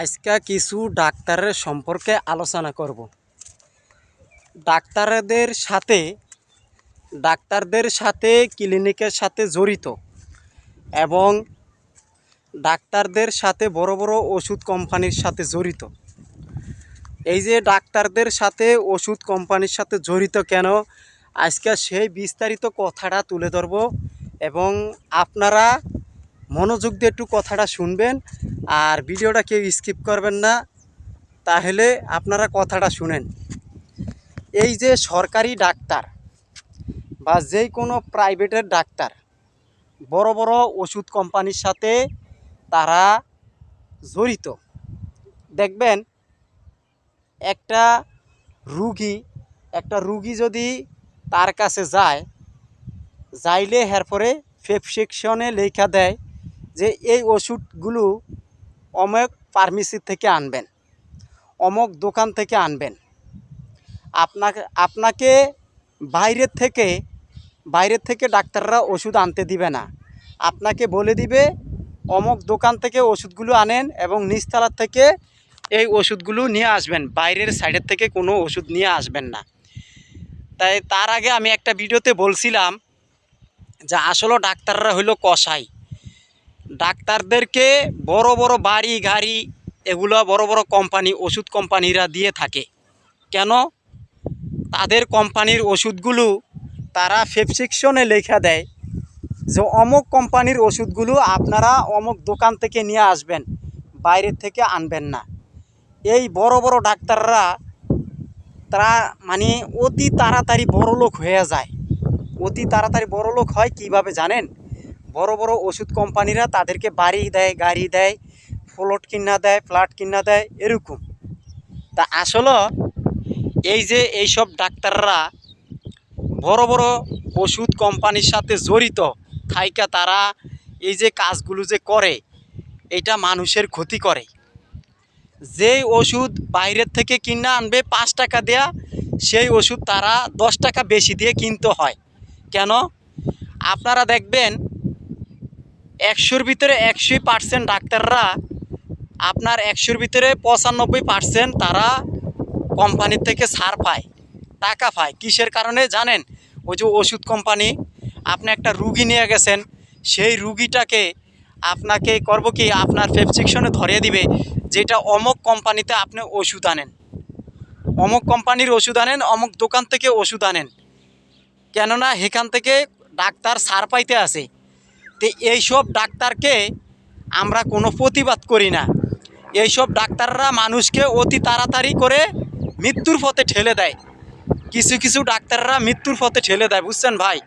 আজকে কিছু ডাক্তারের সম্পর্কে আলোচনা করব। ডাক্তারদের সাথে ক্লিনিকের সাথে জড়িত এবং ডাক্তারদের সাথে বড় বড় ওষুধ কোম্পানির সাথে জড়িত। এই যে ডাক্তারদের সাথে ওষুধ কোম্পানির সাথে জড়িত কেন, আজকে সেই বিস্তারিত কথাটা তুলে ধরব এবং আপনারা মনোযোগ দিয়ে একটু কথাটা শুনবেন আর ভিডিওটা কেউ স্কিপ করবেন না, তাহলে আপনারা কথাটা শুনেন। এই যে সরকারি ডাক্তার বা যেই কোনো প্রাইভেটের ডাক্তার বড় বড় ওষুধ কোম্পানির সাথে তারা জড়িত। দেখবেন একটা রুগী যদি তার কাছে যাইলে এরপরে প্রেসক্রিপশনে লেখা দেয় যে এই ওষুধগুলো অমুক ফার্মেসি থেকে আনবেন, অমুক দোকান থেকে আনবেন। আপনাকে বাইরের থেকে ডাক্তাররা ওষুধ আনতে দিবে না। আপনাকে বলে দিবে অমুক দোকান থেকে ওষুধগুলো আনেন এবং নিচতলার থেকে এই ওষুধগুলো নিয়ে আসবেন, বাইরের সাইডের থেকে কোনো ওষুধ নিয়ে আসবেন না। তাই তার আগে আমি একটা ভিডিওতে বলছিলাম যে আসলে ডাক্তাররা হইল কসাই। ডাক্তারদেরকে বড় বড় বাড়ি গাড়ি এগুলো বড় বড় কোম্পানি ওষুধ কোম্পানিরা দিয়ে থাকে। কেন? তাদের কোম্পানির ওষুধগুলো তারা প্রেসক্রিপশনে লেখা দেয় যে অমুক কোম্পানির ওষুধগুলো আপনারা অমুক দোকান থেকে নিয়ে আসবেন, বাইরের থেকে আনবেন না। এই বড় বড় ডাক্তাররা তারা মানে অতি তাড়াতাড়ি বড়লোক হয়ে যায়। অতি তাড়াতাড়ি বড়লোক হয় কিভাবে জানেন? বড় বড় ওষুধ কোম্পানিরা তাদেরকে বাড়ি দেয়, গাড়ি দেয়, ফ্ল্যাট কিনা দেয় এরকম। তা আসলে এই যে এইসব ডাক্তাররা বড় বড় ওষুধ কোম্পানির সাথে জড়িত থাইকা তারা এই যে কাজগুলো যে করে, এটা মানুষের ক্ষতি করে। যেই ওষুধ বাইরের থেকে কিনে আনবে 5 টাকা দেয়া, সেই ওষুধ তারা 10 টাকা বেশি দিয়ে কিনতে হয়। কেন? আপনারা দেখবেন 100-র ভিতরে 100% ডাক্তাররা আপনার 100-র ভিতরে 95% তারা কোম্পানির থেকে ছাড় পায়, টাকা পায়। কিসের কারণে জানেন? ওই যে ওষুধ কোম্পানি, আপনি একটা রুগী নিয়ে গেছেন, সেই রুগীটাকে আপনাকে করবো কি আপনার প্রেসক্রিপশনে ধরিয়ে দিবে যেটা অমুক কোম্পানিতে আপনি ওষুধ আনেন, অমুক কোম্পানির ওষুধ আনেন, অমুক দোকান থেকে ওষুধ আনেন। কেননা এখান থেকে ডাক্তার ছাড় পাইতে আসে। তো এইসব ডাক্তারকে আমরা কোনো প্রতিবাদ করি না। এইসব ডাক্তাররা মানুষকে অতি তাড়াতাড়ি করে মৃত্যুর পথে ঠেলে দেয়। কিছু ডাক্তাররা মৃত্যুর পথে ঠেলে দেয়, বুঝছেন ভাই?